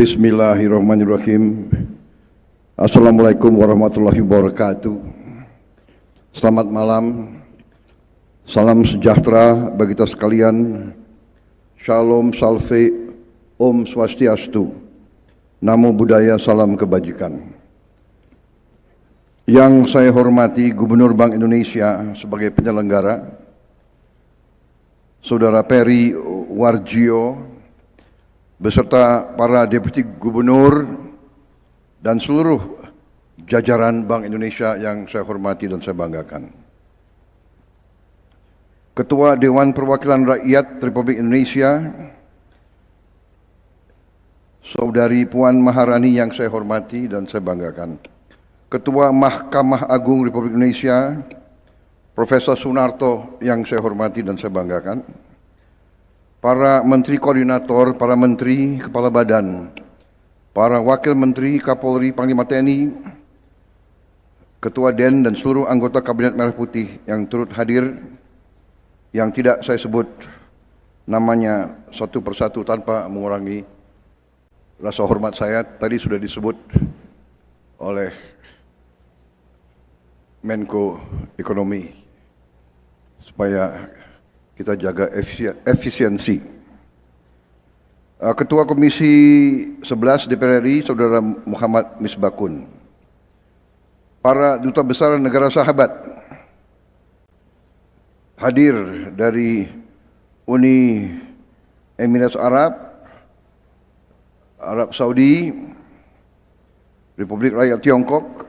Bismillahirrahmanirrahim. Assalamualaikum warahmatullahi wabarakatuh. Selamat malam. Salam sejahtera bagi kita sekalian. Shalom, salve, Om Swastiastu. Namo Buddhaya, salam kebajikan. Yang saya hormati Gubernur Bank Indonesia sebagai penyelenggara, Saudara Peri Warjio, beserta para Deputi Gubernur dan seluruh jajaran Bank Indonesia yang saya hormati dan saya banggakan. Ketua Dewan Perwakilan Rakyat Republik Indonesia, Saudari Puan Maharani yang saya hormati dan saya banggakan. Ketua Mahkamah Agung Republik Indonesia, Profesor Sunarto yang saya hormati dan saya banggakan. Para Menteri Koordinator, para Menteri, Kepala Badan, para Wakil Menteri, Kapolri, Panglima TNI, Ketua DEN dan seluruh anggota Kabinet Merah Putih yang turut hadir, yang tidak saya sebut namanya satu persatu tanpa mengurangi rasa hormat saya, tadi sudah disebut oleh Menko Ekonomi supaya kita jaga efisiensi. Ketua Komisi 11 DPR RI, Saudara Muhammad Misbakun. Para Duta Besar Negara Sahabat hadir dari Uni Emirat Arab, Arab Saudi, Republik Rakyat Tiongkok,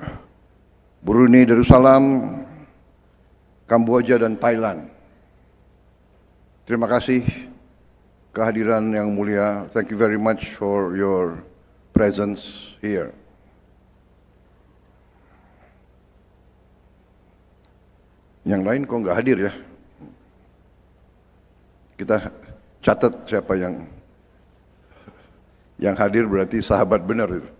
Brunei Darussalam, Kamboja dan Thailand. Terima kasih kehadiran yang mulia. Thank you very much for your presence here. Yang lain kok nggak hadir ya? Kita catat siapa yang hadir, berarti sahabat benar itu.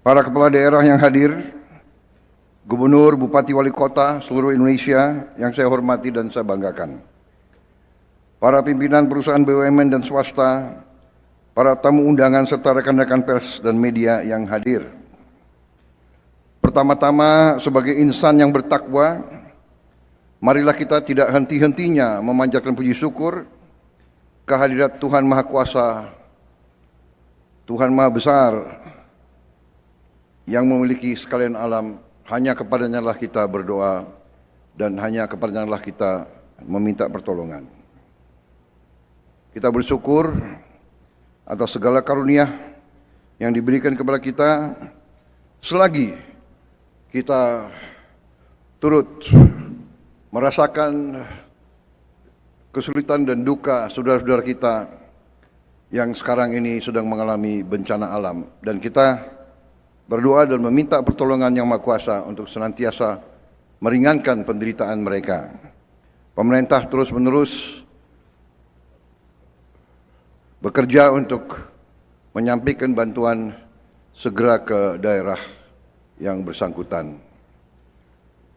Para kepala daerah yang hadir, gubernur, bupati, wali kota seluruh Indonesia yang saya hormati dan saya banggakan. Para pimpinan perusahaan BUMN dan swasta, para tamu undangan serta rekan-rekan pers dan media yang hadir. Pertama-tama sebagai insan yang bertakwa, marilah kita tidak henti-hentinya memanjatkan puji syukur kehadirat Tuhan Maha Kuasa, Tuhan Maha Besar, yang memiliki sekalian alam. Hanya kepadanya lah kita berdoa dan hanya kepadanya lah kita meminta pertolongan. Kita bersyukur atas segala karunia yang diberikan kepada kita selagi kita turut merasakan kesulitan dan duka saudara-saudara kita yang sekarang ini sedang mengalami bencana alam, dan kita berdoa dan meminta pertolongan Yang Maha Kuasa untuk senantiasa meringankan penderitaan mereka. Pemerintah terus-menerus bekerja untuk menyampaikan bantuan segera ke daerah yang bersangkutan.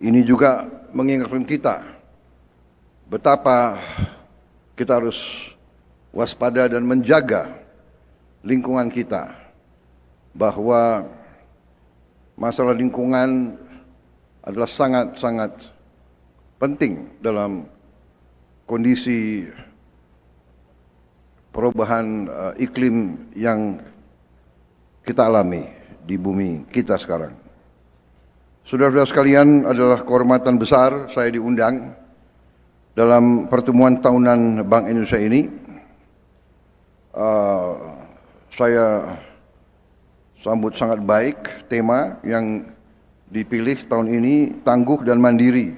Ini juga mengingatkan kita betapa kita harus waspada dan menjaga lingkungan kita, bahwa masalah lingkungan adalah sangat-sangat penting dalam kondisi perubahan iklim yang kita alami di bumi kita sekarang. Saudara-saudara sekalian, adalah kehormatan besar saya diundang dalam pertemuan tahunan Bank Indonesia ini. Saya sambut sangat baik tema yang dipilih tahun ini, tangguh dan mandiri.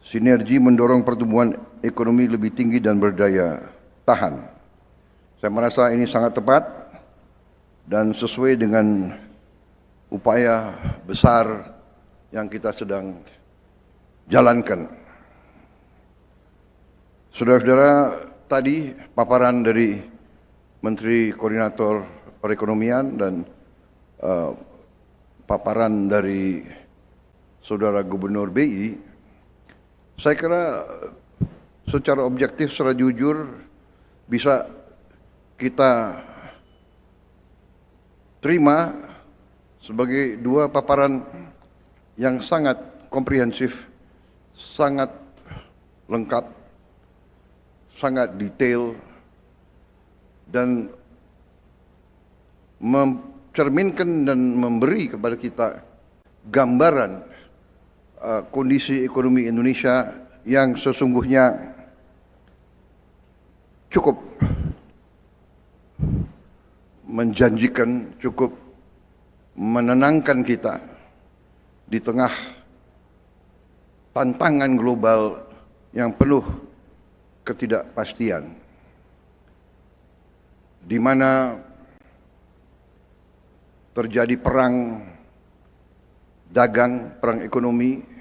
Sinergi mendorong pertumbuhan ekonomi lebih tinggi dan berdaya tahan. Saya merasa ini sangat tepat dan sesuai dengan upaya besar yang kita sedang jalankan. Saudara-saudara, tadi paparan dari Menteri Koordinator Perekonomian dan paparan dari Saudara Gubernur BI Saya kira secara objektif, secara jujur bisa kita terima sebagai dua paparan yang sangat komprehensif, sangat lengkap, sangat detail, dan mencerminkan dan memberi kepada kita gambaran kondisi ekonomi Indonesia yang sesungguhnya cukup menjanjikan, cukup menenangkan kita di tengah tantangan global yang penuh ketidakpastian, di mana terjadi perang dagang, perang ekonomi,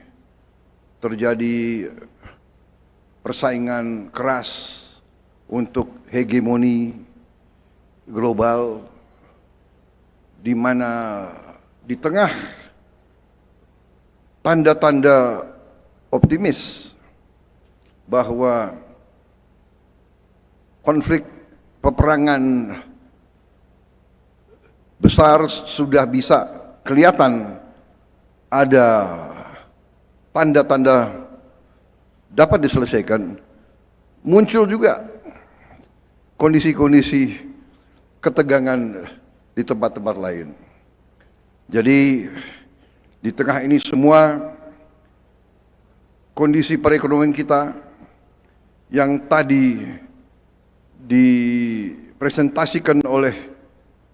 terjadi persaingan keras untuk hegemoni global, di mana di tengah tanda-tanda optimis bahwa konflik peperangan besar sudah bisa kelihatan, ada tanda-tanda dapat diselesaikan, muncul juga kondisi-kondisi ketegangan di tempat-tempat lain. Jadi di tengah ini semua, kondisi perekonomian kita yang tadi dipresentasikan oleh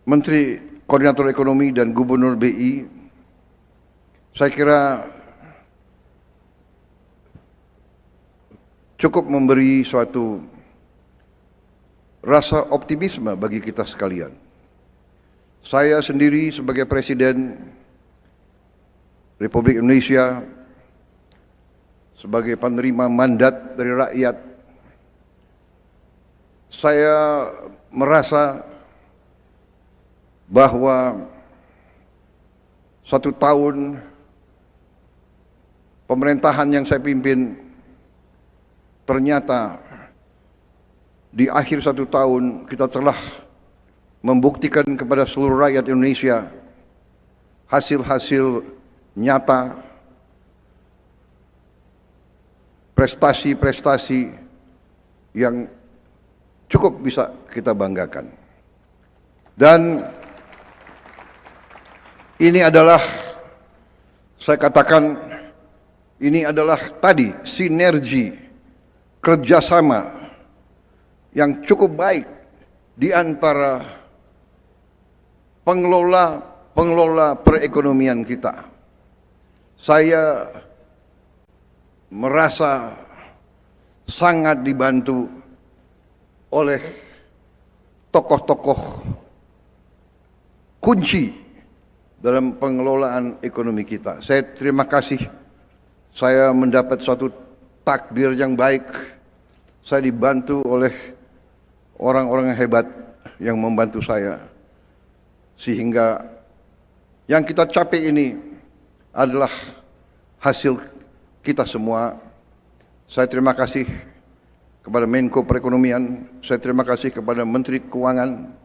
Menteri Koordinator Ekonomi dan Gubernur BI, saya kira cukup memberi suatu rasa optimisme bagi kita sekalian. Saya sendiri sebagai Presiden Republik Indonesia, sebagai penerima mandat dari rakyat, saya merasa bahwa 1 tahun pemerintahan yang saya pimpin, ternyata di akhir 1 tahun kita telah membuktikan kepada seluruh rakyat Indonesia hasil-hasil nyata, prestasi-prestasi yang cukup bisa kita banggakan. Dan ini adalah, saya katakan, ini adalah tadi sinergi kerjasama yang cukup baik di antara pengelola perekonomian kita. Saya merasa sangat dibantu oleh tokoh-tokoh kunci dalam pengelolaan ekonomi kita. Saya terima kasih, saya mendapat suatu takdir yang baik. Saya dibantu oleh orang-orang yang hebat yang membantu saya, sehingga yang kita capai ini adalah hasil kita semua. Saya terima kasih kepada Menko Perekonomian, saya terima kasih kepada Menteri Keuangan,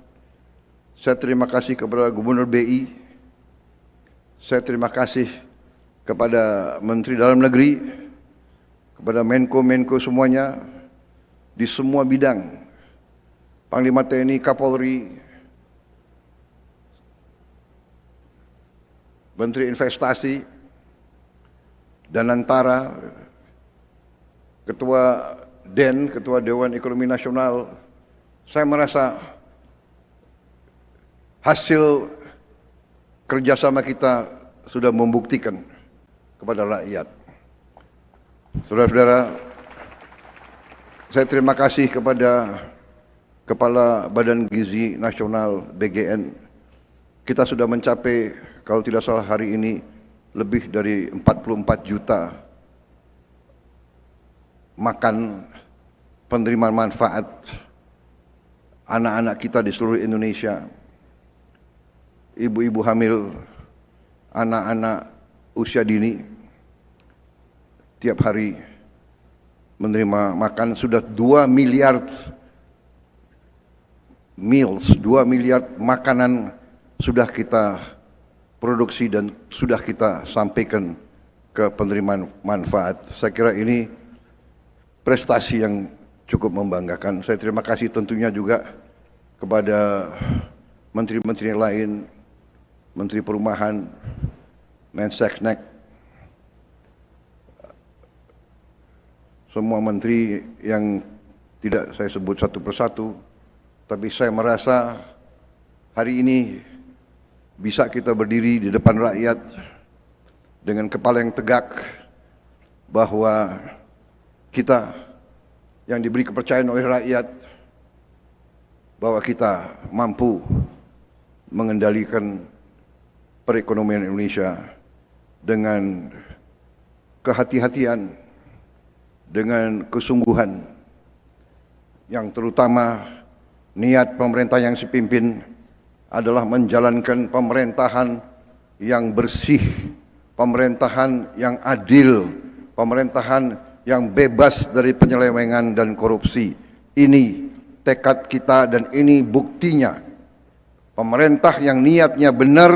saya terima kasih kepada Gubernur BI, saya terima kasih kepada Menteri Dalam Negeri, kepada Menko-Menko semuanya di semua bidang, Panglima TNI, Kapolri, Menteri Investasi dan Antara, Ketua DEN, Ketua Dewan Ekonomi Nasional. Saya merasa hasil kerjasama kita sudah membuktikan kepada rakyat. Saudara-saudara, saya terima kasih kepada Kepala Badan Gizi Nasional BGN. Kita sudah mencapai, kalau tidak salah hari ini, lebih dari 44 juta makan penerima manfaat anak-anak kita di seluruh Indonesia. Ibu-ibu hamil, anak-anak usia dini, tiap hari menerima makan, sudah 2 miliar meals, 2 miliar makanan sudah kita produksi dan sudah kita sampaikan ke penerima manfaat. Saya kira ini prestasi yang cukup membanggakan. Saya terima kasih tentunya juga kepada menteri-menteri lain, Menteri Perumahan, Menseknek, semua menteri yang tidak saya sebut satu persatu, tapi saya merasa hari ini bisa kita berdiri di depan rakyat dengan kepala yang tegak bahwa kita yang diberi kepercayaan oleh rakyat, bahwa kita mampu mengendalikan perekonomian Indonesia dengan kehati-hatian, dengan kesungguhan, yang terutama niat pemerintah yang saya pimpin adalah menjalankan pemerintahan yang bersih, pemerintahan yang adil, pemerintahan yang bebas dari penyelewengan dan korupsi. Ini tekad kita dan ini buktinya. Pemerintah yang niatnya benar,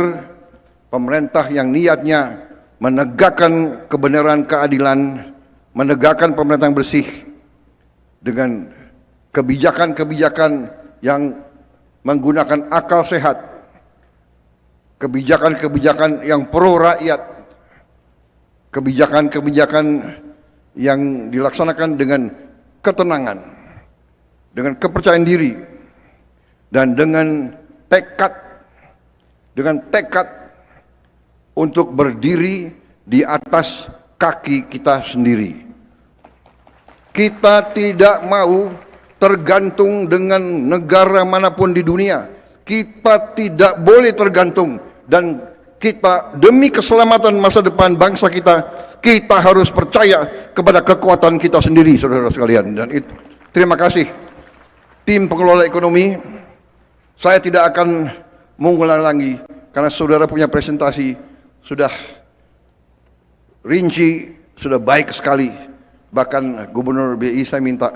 pemerintah yang niatnya menegakkan kebenaran, keadilan, menegakkan pemerintahan bersih dengan kebijakan-kebijakan yang menggunakan akal sehat, kebijakan-kebijakan yang pro rakyat, kebijakan-kebijakan yang dilaksanakan dengan ketenangan, dengan kepercayaan diri, dan dengan tekad untuk berdiri di atas kaki kita sendiri. Kita tidak mau tergantung dengan negara manapun di dunia. Kita tidak boleh tergantung, dan kita demi keselamatan masa depan bangsa kita, kita harus percaya kepada kekuatan kita sendiri, saudara sekalian. Dan itu, terima kasih tim pengelola ekonomi. Saya tidak akan mengulang lagi karena saudara punya presentasi sudah rinci, sudah baik sekali. Bahkan Gubernur BI saya minta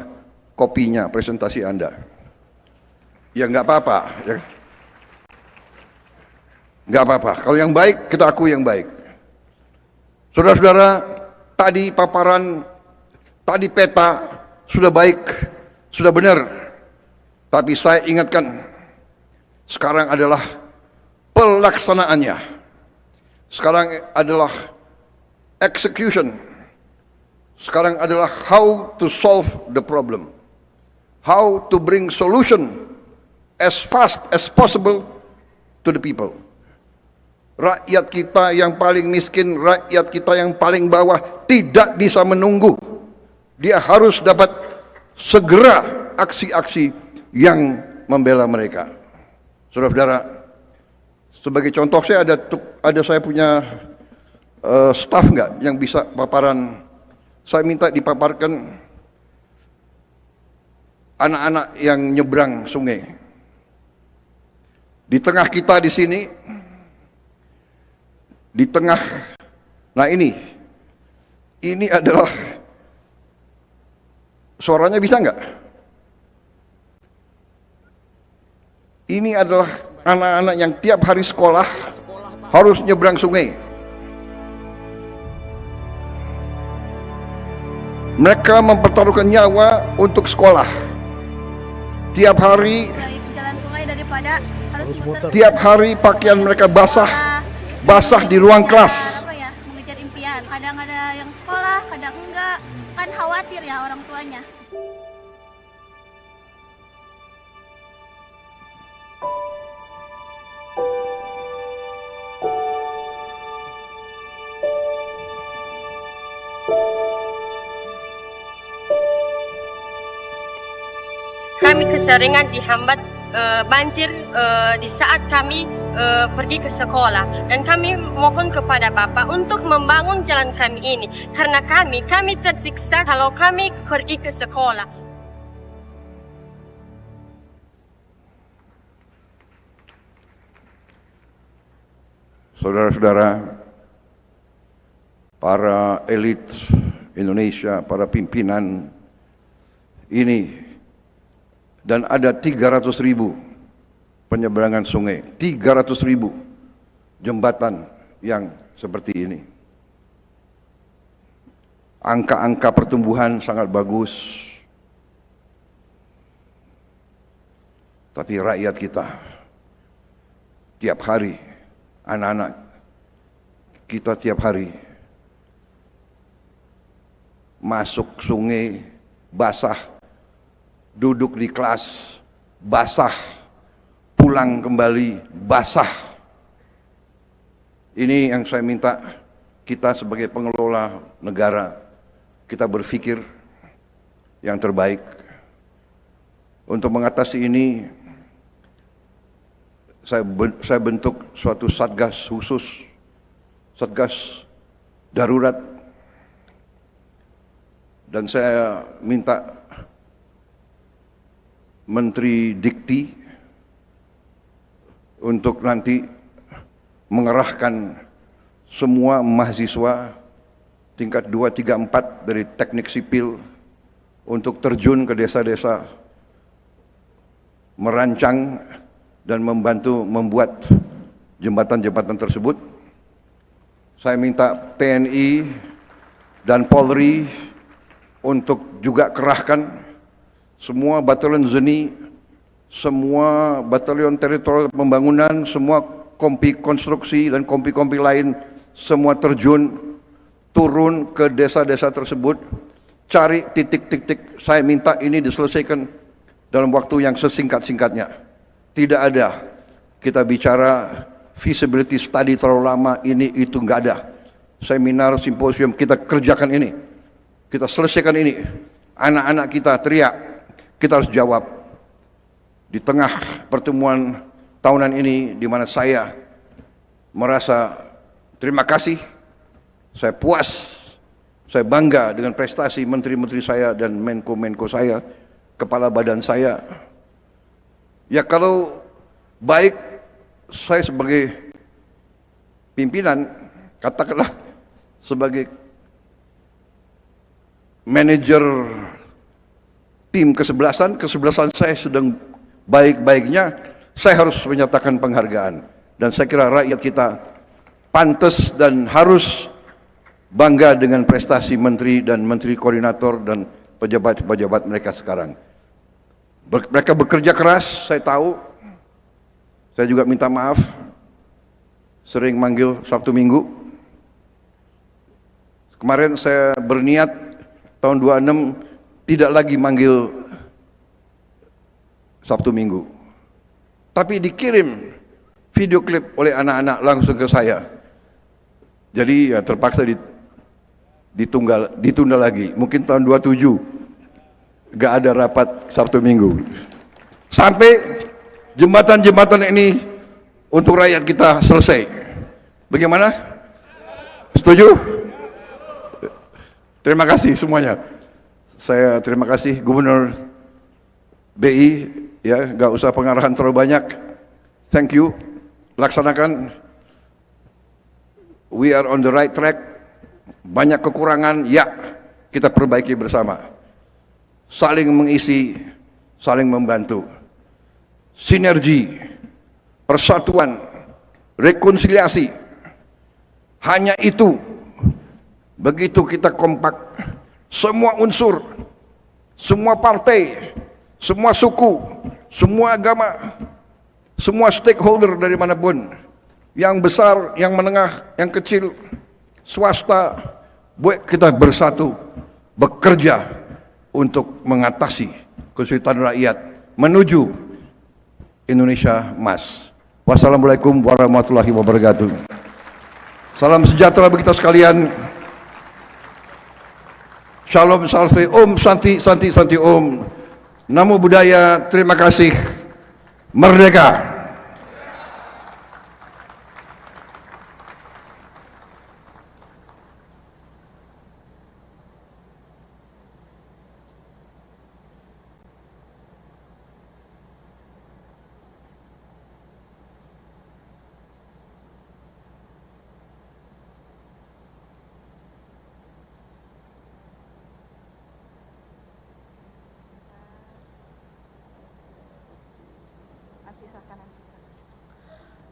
kopinya presentasi Anda. Ya nggak apa-apa, ya. Nggak apa-apa. Kalau yang baik kita akui yang baik. Saudara-saudara, tadi paparan, tadi peta sudah baik, sudah benar. Tapi saya ingatkan, sekarang adalah pelaksanaannya. Sekarang adalah execution. Sekarang adalah how to solve the problem. How to bring solution as fast as possible to the people. Rakyat kita yang paling miskin, rakyat kita yang paling bawah tidak bisa menunggu. Dia harus dapat segera aksi-aksi yang membela mereka. Saudara-saudara, sebagai contoh saya ada saya punya staff nggak yang bisa paparan. Saya minta dipaparkan anak-anak yang nyebrang sungai. Di tengah kita di sini, di tengah, nah ini adalah, suaranya bisa nggak? Ini adalah anak-anak yang tiap hari sekolah harus nyebrang sungai. Mereka mempertaruhkan nyawa untuk sekolah. Tiap hari, tiap hari pakaian mereka basah di ruang kelas. Mengejar impian. Kadang ada yang sekolah, kadang enggak. Kan khawatir ya orang tuanya. Kami keseringan dihambat banjir di saat kami pergi ke sekolah, dan kami mohon kepada Bapak untuk membangun jalan kami ini karena kami tersiksa kalau kami pergi ke sekolah. Saudara-saudara, para elit Indonesia, para pimpinan ini, dan ada 300.000 penyeberangan sungai, 300.000 jembatan yang seperti ini. Angka-angka pertumbuhan sangat bagus, tapi rakyat kita tiap hari, anak-anak kita tiap hari masuk sungai basah, duduk di kelas basah, pulang kembali basah. Ini yang saya minta kita sebagai pengelola negara, kita berpikir yang terbaik. Untuk mengatasi ini, saya bentuk suatu satgas khusus, satgas darurat, dan saya minta Menteri Dikti untuk nanti mengerahkan semua mahasiswa tingkat 2, 3, 4 dari teknik sipil untuk terjun ke desa-desa, merancang dan membantu membuat jembatan-jembatan tersebut. Saya minta TNI dan Polri untuk juga kerahkan semua batalion ZENI, semua batalion teritorial pembangunan, semua kompi konstruksi dan kompi-kompi lain, semua terjun, turun ke desa-desa tersebut, cari titik-titik. Saya minta ini diselesaikan dalam waktu yang sesingkat-singkatnya. Tidak ada kita bicara feasibility study terlalu lama, ini itu nggak ada. Seminar, simposium, kita kerjakan ini, kita selesaikan ini. Anak-anak kita teriak, kita harus jawab. Di tengah pertemuan tahunan ini, di mana saya merasa terima kasih, saya puas, saya bangga dengan prestasi menteri-menteri saya dan menko-menko saya, kepala badan saya. Ya kalau baik, saya sebagai pimpinan, katakanlah sebagai manajer tim kesebelasan saya sedang baik-baiknya, saya harus menyatakan penghargaan. Dan saya kira rakyat kita pantas dan harus bangga dengan prestasi menteri dan menteri koordinator dan pejabat-pejabat mereka sekarang. Mereka bekerja keras, saya tahu. Saya juga minta maaf, sering manggil Sabtu Minggu. Kemarin saya berniat tahun 26 tidak lagi manggil Sabtu Minggu, tapi dikirim video klip oleh anak-anak langsung ke saya. Jadi ya terpaksa ditunda lagi. Mungkin tahun 27 gak ada rapat Sabtu Minggu. Sampai jembatan-jembatan ini untuk rakyat kita selesai. Bagaimana? Setuju? Terima kasih semuanya. Saya terima kasih Gubernur BI, ya, gak usah pengarahan terlalu banyak. Thank you. Laksanakan. We are on the right track. Banyak kekurangan, ya, kita perbaiki bersama. Saling mengisi, saling membantu. Sinergi, persatuan, rekonsiliasi. Hanya itu. Begitu kita kompak, semua unsur, semua partai, semua suku, semua agama, semua stakeholder dari manapun, yang besar, yang menengah, yang kecil, swasta, buat kita bersatu, bekerja untuk mengatasi kesulitan rakyat menuju Indonesia emas. Wassalamualaikum warahmatullahi wabarakatuh. Salam sejahtera bagi kita sekalian. Shalom salve, Om Santi Santi Santi Om. Namo Buddhaya, terima kasih. Merdeka.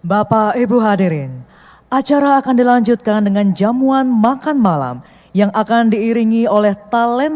Bapak Ibu hadirin, acara akan dilanjutkan dengan jamuan makan malam yang akan diiringi oleh talenta